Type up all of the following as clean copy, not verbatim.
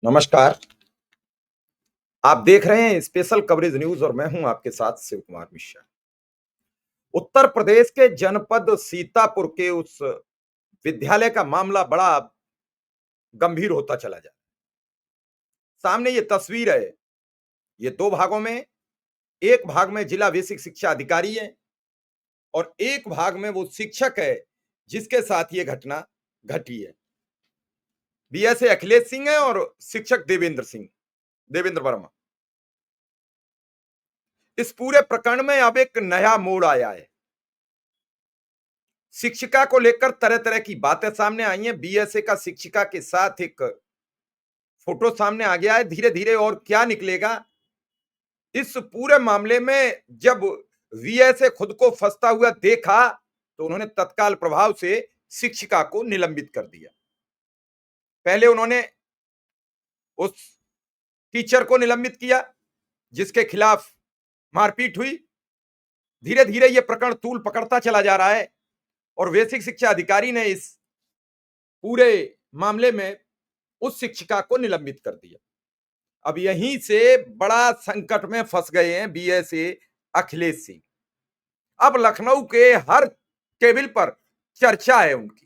नमस्कार। आप देख रहे हैं स्पेशल कवरेज न्यूज़ और मैं हूं आपके साथ शिव कुमार मिश्रा। उत्तर प्रदेश के जनपद सीतापुर के उस विद्यालय का मामला बड़ा गंभीर होता चला जा रहा है। सामने ये तस्वीर है, ये 2 भागों में, एक भाग में जिला बेसिक शिक्षा अधिकारी है और एक भाग में वो शिक्षक है, जिसके साथ ये घटना घटी है। बीएसए अखिलेश सिंह है और शिक्षक देवेंद्र वर्मा। इस पूरे प्रकरण में अब एक नया मोड़ आया है। शिक्षिका को लेकर तरह-तरह की बातें सामने आई हैं। बीएसए का शिक्षिका के साथ एक फोटो सामने आ गया है। धीरे-धीरे और क्या निकलेगा? इस पूरे मामले में जब बीएसए खुद को फंसता हुआ देखा, तो उन्होंने तत्काल प्रभाव से शिक्षिका को निलंबित कर दिया। पहले उन्होंने उस टीचर को निलंबित किया, जिसके खिलाफ मारपीट हुई। धीरे-धीरे ये प्रकरण तूल पकड़ता चला जा रहा है और बेसिक शिक्षा अधिकारी ने इस पूरे मामले में उस शिक्षिका को निलंबित कर दिया। अब यहीं से बड़ा संकट में फंस गए हैं बीएसए अखिलेश सिंह। अब लखनऊ के हर टेबल पर चर्चा है उनकी।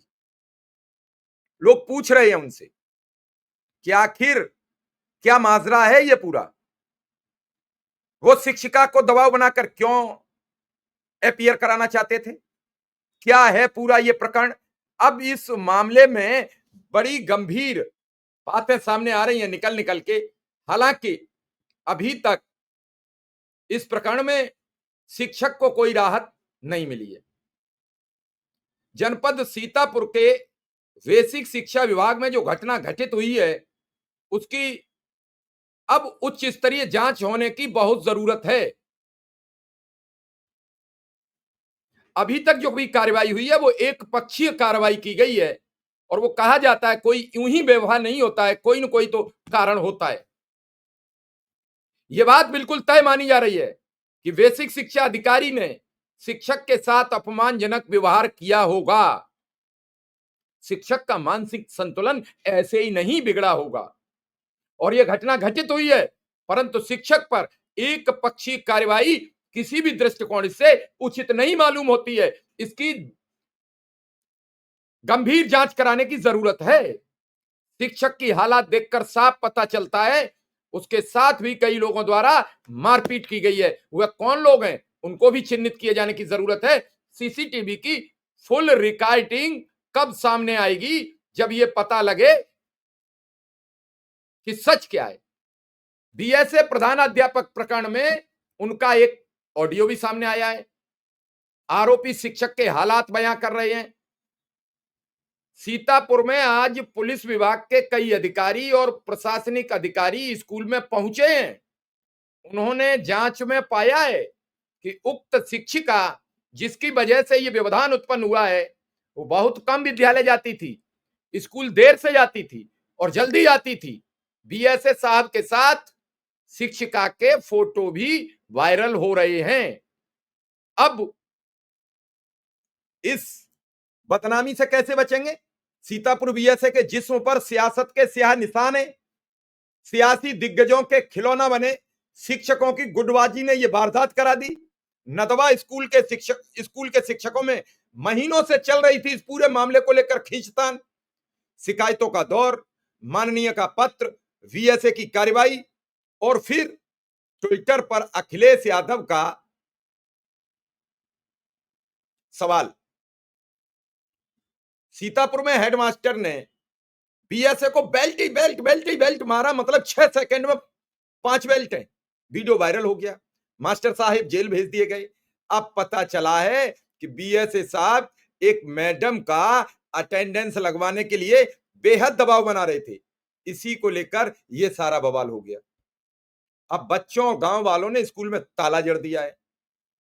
लोग पूछ रहे हैं उनसे कि आखिर क्या माजरा है ये पूरा? वो शिक्षिका को दबाव बनाकर क्यों अपीयर कराना चाहते थे? क्या है पूरा ये प्रकरण? अब इस मामले में बड़ी गंभीर बातें सामने आ रही हैं निकल निकल के। हालांकि अभी तक इस प्रकरण में शिक्षक को कोई राहत नहीं मिली है। जनपद सीतापुर के बेसिक शिक्षा विभाग में जो घटना घटित हुई है, उसकी अब उच्च स्तरीय जांच होने की बहुत जरूरत है। अभी तक जो भी कार्रवाई हुई है वो एक पक्षीय कार्रवाई की गई है और वो कहा जाता है कोई यूं ही व्यवहार नहीं होता है, कोई ना कोई तो कारण होता है। यह बात बिल्कुल तय मानी जा रही है कि बेसिक शिक्षा अधिकारी ने शिक्षक के साथ अपमानजनक व्यवहार किया होगा। शिक्षक का मानसिक संतुलन ऐसे ही नहीं बिगड़ा होगा और यह घटना घटित हुई है, परंतु शिक्षक पर एक पक्षीय कार्रवाई किसी भी दृष्टिकोण से उचित नहीं मालूम होती है। इसकी गंभीर जांच कराने की जरूरत है। शिक्षक की हालात देखकर साफ पता चलता है उसके साथ भी कई लोगों द्वारा मारपीट की गई है। वह कौन लोग हैं उनको भी चिन्हित किए जाने की जरूरत है। सीसीटीवी की फुल रिकॉर्डिंग कब सामने आएगी? जब यह पता लगे कि सच क्या है। बीएसए प्रधानाध्यापक प्रकरण में उनका एक ऑडियो भी सामने आया है। आरोपी शिक्षक के हालात बयां कर रहे हैं। सीतापुर में आज पुलिस विभाग के कई अधिकारी और प्रशासनिक अधिकारी स्कूल में पहुंचे हैं। उन्होंने जांच में पाया है कि उक्त शिक्षिका जिसकी वजह से ये व्यवधान उत्पन्न हुआ है, वो बहुत कम विद्यालय जाती थी, स्कूल देर से जाती थी और जल्दी आती थी। बीएसए साहब के साथ शिक्षिका के फोटो भी वायरल हो रहे हैं। अब इस बदनामी से कैसे बचेंगे? सीतापुर बीएसए के जिस्म पर सियासत के स्याह निशान है। सियासी दिग्गजों के खिलौना बने शिक्षकों की गुटबाजी ने यह वारदात करा दी। नदवा स्कूल के शिक्षकों में महीनों से चल रही थी इस पूरे मामले को लेकर खींचतान। शिकायतों का दौर, माननीय का पत्र, बीएसए की कार्रवाई और फिर ट्विटर पर अखिलेश यादव का सवाल। सीतापुर में हेडमास्टर ने बीएसए को बेल्ट मारा, मतलब 6 सेकंड में 5 बेल्ट है। वीडियो वायरल हो गया। मास्टर साहब जेल भेज दिए गए। अब पता चला है कि बीएसए साहब एक मैडम का अटेंडेंस लगवाने के लिए बेहद दबाव बना रहे थे। इसी को लेकर यह सारा बवाल हो गया। अब बच्चों और गांव वालों ने स्कूल में ताला जड़ दिया है।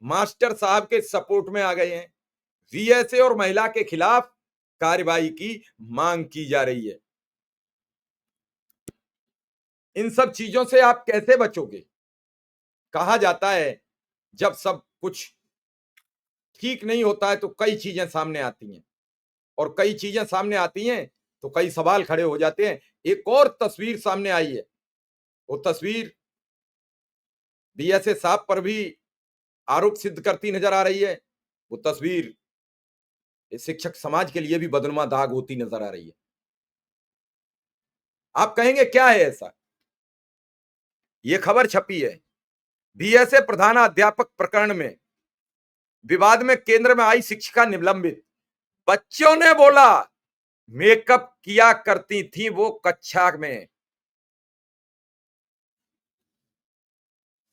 मास्टर साहब के सपोर्ट में आ गए हैं। बीएसए और महिला के खिलाफ कार्रवाई की मांग की जा रही है। इन सब चीजों से आप कैसे बचोगे? कहा जाता है जब सब कुछ ठीक नहीं होता है तो कई चीजें सामने आती हैं और कई चीजें सामने आती हैं तो कई सवाल खड़े हो जाते हैं एक और तस्वीर सामने आई है। वो तस्वीर बीएसए साहब पर भी आरोप सिद्ध करती नजर आ रही है। वो तस्वीर इस शिक्षक समाज के लिए भी बदनुमा दाग होती नजर आ रही है। आप कहेंगे क्या है ऐसा? ये खबर छपी है बीएसए प्रधानाध्यापक प्रकरण में विवाद में केंद्र में आई शिक्षिका निलंबित। बच्चों ने बोला मेकअप किया करती थी वो कक्षा में।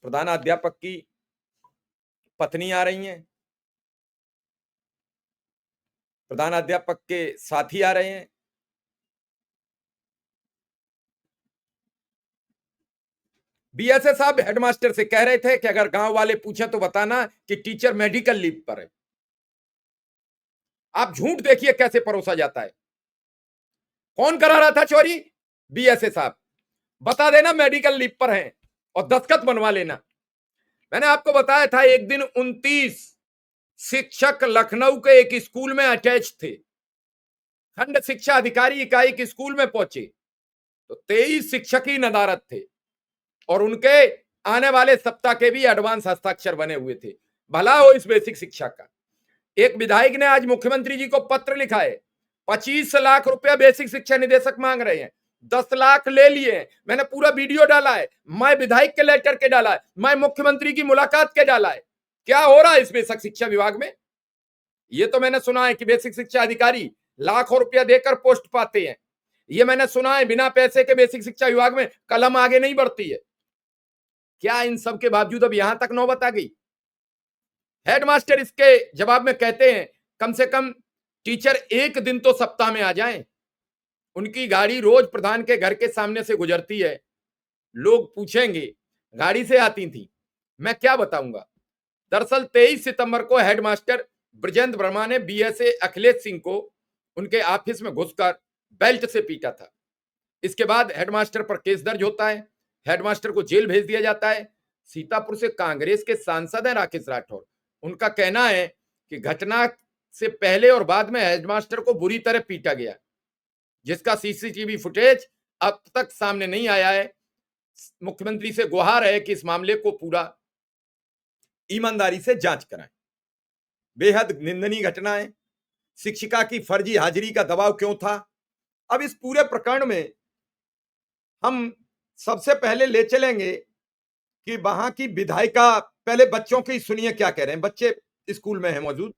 प्रधानाध्यापक की पत्नी आ रही हैं, प्रधानाध्यापक के साथी आ रहे हैं। बीएसए साहब हेडमास्टर से कह रहे थे कि अगर गांव वाले पूछे तो बताना कि टीचर मेडिकल लीव पर है। आप झूठ देखिए कैसे परोसा जाता है। कौन करा रहा था चोरी? बीएसए साहब। बता देना मेडिकल लीव पर हैं और दस्तखत बनवा लेना। मैंने आपको बताया था एक दिन 29 शिक्षक लखनऊ के एक स्कूल में अटैच थे। खंड शिक्षा अधिकारी इकाई के स्कूल में पहुंचे तो 23 शिक्षक ही नदारद थे और उनके आने वाले सप्ताह के भी एडवांस हस्ताक्षर बने हुए थे। भला हो इस बेसिक शिक्षा का। एक विधायक ने आज मुख्यमंत्री जी को पत्र लिखा है, 25 लाख रुपया बेसिक शिक्षा निदेशक मांग रहे हैं, 10 लाख ले लिए हैं। मैंने पूरा वीडियो डाला है, मैं विधायक के लेटर के डाला है, मैं मुख्यमंत्री की मुलाकात के डाला है। क्या हो रहा है इस बेसिक शिक्षा विभाग में? ये तो मैंने सुना है कि बेसिक शिक्षा अधिकारी लाखों रुपया देकर पोस्ट पाते हैं। ये मैंने सुना है बिना पैसे के बेसिक शिक्षा विभाग में कलम आगे नहीं बढ़ती है। क्या इन सब के बावजूद अब यहां तक नौबत आ गई? हेडमास्टर इसके जवाब में कहते हैं कम से कम टीचर एक दिन तो सप्ताह में आ जाएं। उनकी गाड़ी रोज प्रधान के घर के सामने से गुजरती है। लोग पूछेंगे गाड़ी से आती थी, मैं क्या बताऊंगा। दरअसल 23 सितंबर को हेडमास्टर ब्रजेंद्र वर्मा ने बीएसए अखिलेश सिंह को उनके ऑफिस में घुसकर बेल्ट से पीटा था। इसके बाद हेडमास्टर पर केस दर्ज होता है, हेडमास्टर को जेल भेज दिया जाता है। सीतापुर से कांग्रेस के सांसद हैं राकेश राठौर। उनका कहना है कि घटना से पहले और बाद में हेडमास्टर को बुरी तरह पीटा गया, जिसका सीसीटीवी फुटेज अब तक सामने नहीं आया है। मुख्यमंत्री से गुहार है कि इस मामले को पूरा ईमानदारी से जांच कराएं। बेहद निंदनीय घटना है। शिक्षिका की फर्जी हाजिरी का दबाव क्यों था? अब इस पूरे प्रकरण में हम सबसे पहले ले चलेंगे कि वहां की विधायिका, पहले बच्चों की सुनिए क्या कह रहे हैं। बच्चे स्कूल में हैं मौजूद।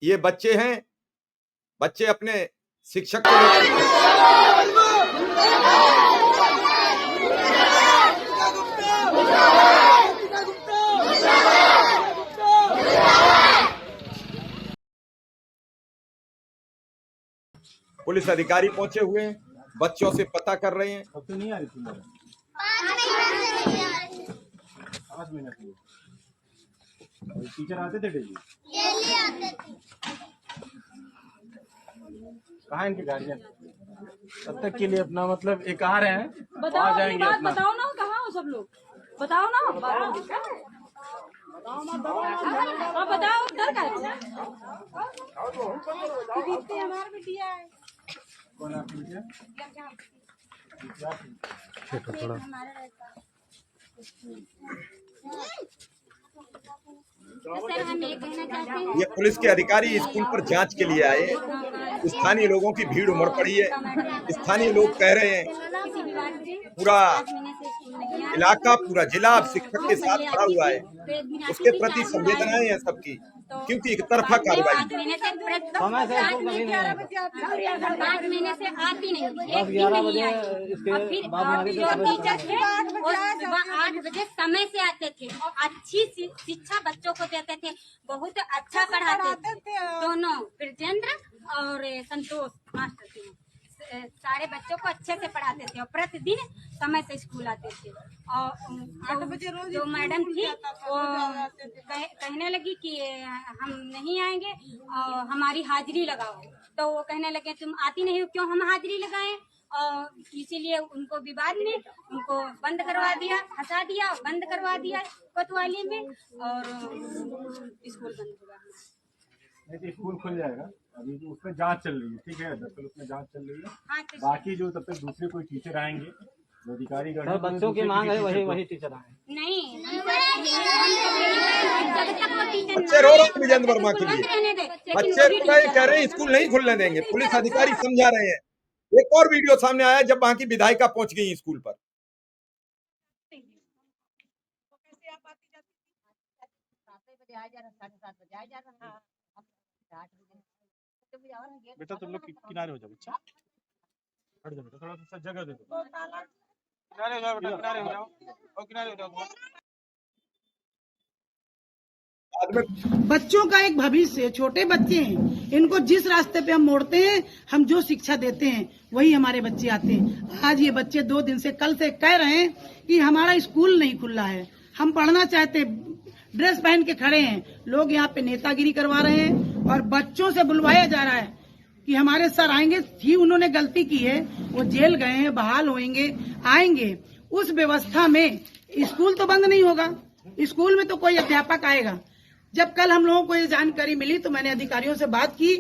ये बच्चे हैं, बच्चे अपने शिक्षक को पुलिस अधिकारी पहुंचे हुए हैं, बच्चों से पता कर रहे हैं। अब तो नहीं आ रही थी 5 मिनट में टीचर आते थे डेली कहाँ इनकी गाड़ियाँ? तब तक के लिए अपना मतलब एक आ रहे हैं, बताओ आ जाएंगे बात अपना। बताओ ना, कहाँ हो सब लोग? बताओ ना, बताओ डर का हमारा बिटिया है। कौन आपकी बिटिया? थोड़ा सर हम ये कहना चाहते हैं, ये पुलिस के अधिकारी स्कूल पर जांच के लिए आए। स्थानीय लोगों की भीड़ उमड़ पड़ी है। स्थानीय लोग कह रहे हैं किसी भी बात से पूरा 5 महीने से स्कूल नहीं आए। इलाका, पूरा जिला अब शिक्षक के साथ खड़ा हुआ है। तो एक दिन आती उसके थी, प्रति 4 दिन संवेदनाएं हैं सबकी, क्योंकि एक तरफा कार्रवाई। 5 महीने से 5 महीने से आती नहीं, एक दिन नहीं आई। और फिर जो टीचर थे वो सुबह 8 बजे समय से आते थे और अच्छी शिक्षा बच्चों को देते थे, बहुत अच्छा पढ़ाते थे। दोनों ब्रजेंद्र और संतोष मास्टर थे, सारे बच्चों को अच्छे से पढ़ाते थे और प्रतिदिन समय से स्कूल आते थे। और 8 बजे रोज जो मैडम थी वो कहने लगी कि हम नहीं आएंगे और हमारी हाजिरी लगाओ। तो वो कहने लगे तुम आती नहीं हो, क्यों हम हाजिरी लगाएं? और इसीलिए उनको विवाद में उनको बंद करवा दिया, हंसा दिया और बंद करवा दिया कोतवाली में और स्कूल बंद हुआ। नहीं तो स्कूल खुल जाएगा। अभी तो उसमें जांच चल रही है, ठीक है, दरअसल उसमें जांच चल रही है। हाँ तो बाकी जो तब तक दूसरे कोई टीचर आएंगे, जो अधिकारी गण सर बच्चों की मांग है वही टीचर आए। नहीं जब तक वो टीचर बच्चे रो रहे हैं विजेंद्र वर्मा के लिए। रहने दे बच्चे रो रहे हैं, कह रहे हैं स्कूल नहीं खुलने देंगे, पुलिस अधिकारी समझा रहे हैं। एक और वीडियो सामने आया जब वहां की विधायिका पहुंच गई स्कूल पर। बेटा तुम लोग किनारे हो जाओ, बच्चा हट जाओ, बेटा थोड़ा सा जगह दे दो, किनारे हो जाओ बेटा, किनारे हो जाओ और किनारे हो जाओ। बाद में बच्चों का एक भविष्य, छोटे बच्चे हैं, इनको जिस रास्ते पे हम मोड़ते हैं, हम जो शिक्षा देते हैं वही हमारे बच्चे आते हैं। आज ये बच्चे 2 दिन से, कल से कह रहे हैं कि हमारा स्कूल नहीं खुला है, हम पढ़ना चाहते, ड्रेस पहन के खड़े हैं। लोग यहाँ पे नेतागिरी करवा रहे हैं और बच्चों से बुलवाया जा रहा है कि हमारे सर आएंगे। ही उन्होंने गलती की है, वो जेल गए हैं, बहाल होंगे, आएंगे। उस व्यवस्था में स्कूल तो बंद नहीं होगा, स्कूल में तो कोई अध्यापक आएगा। जब कल हम लोगों को ये जानकारी मिली तो मैंने अधिकारियों से बात की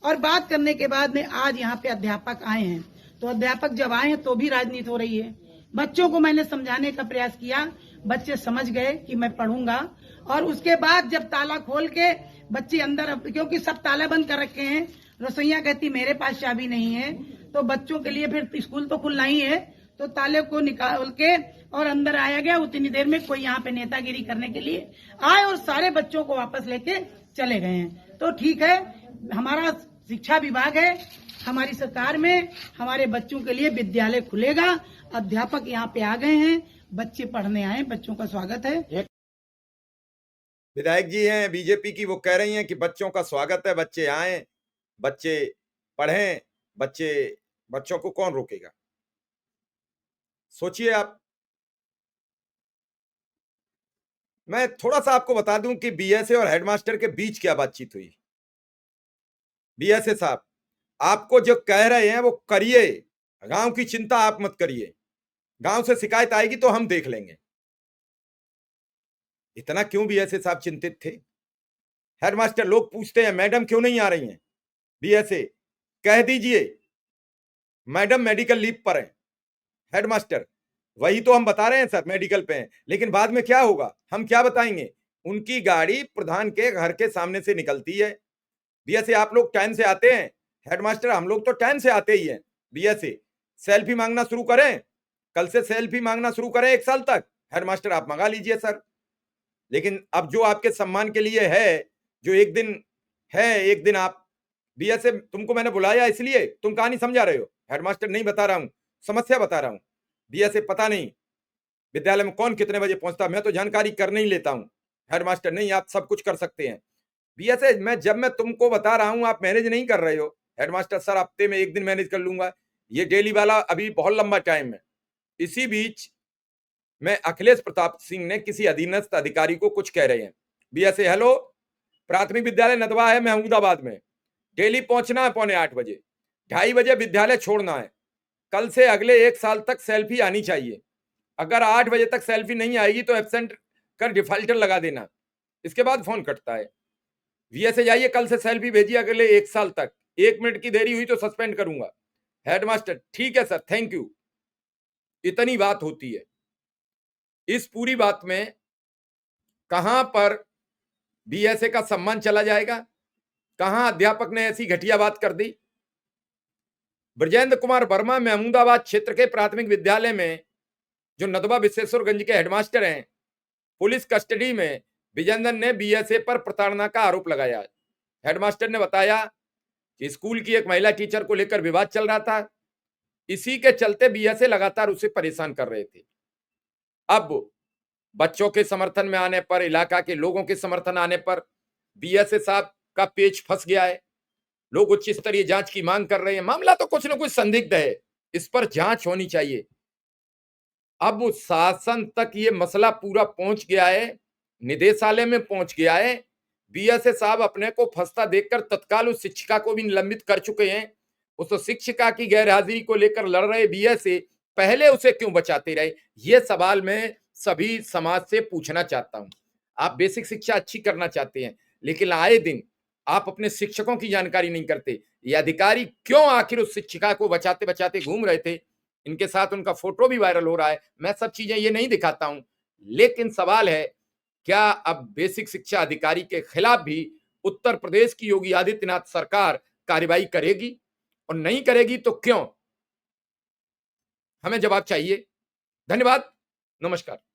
और बात करने के बाद में आज यहाँ पे अध्यापक आए हैं। तो अध्यापक जब आए हैं तो भी राजनीति हो रही है। बच्चों को मैंने समझाने का प्रयास किया, बच्चे समझ गए कि मैं पढ़ूंगा। और उसके बाद जब ताला खोल के बच्चे अंदर, क्योंकि सब ताला बंद कर रखे हैं, रसोइया कहती मेरे पास चाबी नहीं है, तो बच्चों के लिए फिर स्कूल तो खुलना ही है, तो ताले को निकाल के और अंदर आया गया। उतनी देर में कोई यहाँ पे नेतागिरी करने के लिए आए और सारे बच्चों को वापस लेके चले गए हैं। तो ठीक है, हमारा शिक्षा विभाग है, हमारी सरकार में हमारे बच्चों के लिए विद्यालय खुलेगा। अध्यापक यहाँ पे आ गए हैं, बच्चे पढ़ने आए, बच्चों का स्वागत है। विधायक जी हैं बीजेपी की, वो कह रही हैं कि बच्चों का स्वागत है, बच्चे आए, बच्चे पढ़ें, बच्चों को कौन रोकेगा? सोचिए आप। मैं थोड़ा सा आपको बता दूं कि बीएसए और हेडमास्टर के बीच क्या बातचीत हुई। बीएसए साहब, आपको जो कह रहे हैं वो करिए, गांव की चिंता आप मत करिए, गांव से शिकायत आएगी तो हम देख लेंगे। इतना क्यों बीएसए साहब चिंतित थे? हेडमास्टर लोग पूछते हैं मैडम क्यों नहीं आ रही हैं? बीएसए कह दीजिए मैडम मेडिकल लीव पर हैं। हेडमास्टर वही तो हम बता रहे हैं सर, मेडिकल पे हैं, लेकिन बाद में क्या होगा हम क्या बताएंगे? उनकी गाड़ी प्रधान के घर के सामने से निकलती है। बीएसए आप लोग टाइम से आते हैं, हेडमास्टर हम लोग तो टाइम से आते ही हैं। बीएसए सेल्फी मांगना शुरू करें, कल से सेल्फी मांगना शुरू करें 1 साल तक। हेडमास्टर आप मंगा लीजिए सर, लेकिन अब जो आपके सम्मान के लिए है, जो एक दिन है, एक दिन आप बीएसए तुमको मैंने बुलाया इसलिए तुम कहानी समझा रहे हो। हेडमास्टर नहीं बता रहा हूं, समस्या बता रहा हूं। बीएसए पता नहीं विद्यालय में कौन कितने बजे पहुंचता, मैं तो जानकारी कर नहीं लेता हूं। हेडमास्टर नहीं, आप सब कुछ कर सकते हैं। बीएसए जब मैं तुमको बता रहा हूं आप मैनेज नहीं कर रहे हो। हेडमास्टर सर हफ्ते में 1 दिन मैनेज कर लूंगा, ये डेली वाला अभी बहुत लंबा टाइम है। इसी बीच में अखिलेश प्रताप सिंह ने किसी अधीनस्थ अधिकारी को कुछ कह रहे हैं। बीएसए हेलो, प्राथमिक विद्यालय नदवा है महमूदाबाद में, डेली पहुंचना है 7:45 बजे, 2:30 बजे विद्यालय छोड़ना है। कल से अगले 1 साल तक सेल्फी आनी चाहिए। अगर 8 बजे तक सेल्फी नहीं आएगी तो एब्सेंट कर डिफाल्टर लगा देना। इसके बाद फोन कटता है। बीएसए जाइए कल से सेल्फी भेजिए अगले 1 साल तक, 1 मिनट की देरी हुई तो सस्पेंड करूंगा। हेडमास्टर ठीक है सर, थैंक यू। इतनी बात होती है। इस पूरी बात में कहां पर बीएसए का सम्मान चला जाएगा, कहां अध्यापक ने ऐसी घटिया बात कर दी। ब्रजेंद्र कुमार वर्मा महमूदाबाद क्षेत्र के प्राथमिक विद्यालय में जो नदवा विश्वेश्वरगंज के हेडमास्टर हैं, पुलिस कस्टडी में विजेंद्र ने बीएसए पर प्रताड़ना का आरोप लगाया। हेडमास्टर ने बताया कि स्कूल की एक महिला टीचर को लेकर विवाद चल रहा था, इसी के चलते बीएसए लगातार उसे परेशान कर रहे थे। अब बच्चों के समर्थन में आने पर, इलाका के लोगों के समर्थन आने पर बीएसए साहब का पेच फंस गया है। लोग उच्च स्तरीय जांच की मांग कर रहे हैं। मामला तो कुछ ना कुछ संदिग्ध है, इस पर जांच होनी चाहिए। अब शासन तक ये मसला पूरा पहुंच गया है, निदेशालय में पहुंच गया है। बीएसए साहब अपने को फंसता देखकर तत्काल उस शिक्षिका को भी निलंबित कर चुके हैं। उस शिक्षिका की गैरहाजिरी को लेकर लड़ रहे बीएसए पहले उसे क्यों बचाते रहे, ये सवाल मैं सभी समाज से पूछना चाहता हूं। आप बेसिक शिक्षा अच्छी करना चाहते हैं, लेकिन आए दिन आप अपने शिक्षकों की जानकारी नहीं करते। ये अधिकारी क्यों आखिर उस शिक्षिका को बचाते बचाते घूम रहे थे, इनके साथ उनका फोटो भी वायरल हो रहा है। मैं सब चीजें ये नहीं दिखाता हूं, लेकिन सवाल है क्या अब बेसिक शिक्षा अधिकारी के खिलाफ भी उत्तर प्रदेश की योगी आदित्यनाथ सरकार कार्रवाई करेगी, और नहीं करेगी तो क्यों? हमें जवाब चाहिए। धन्यवाद, नमस्कार।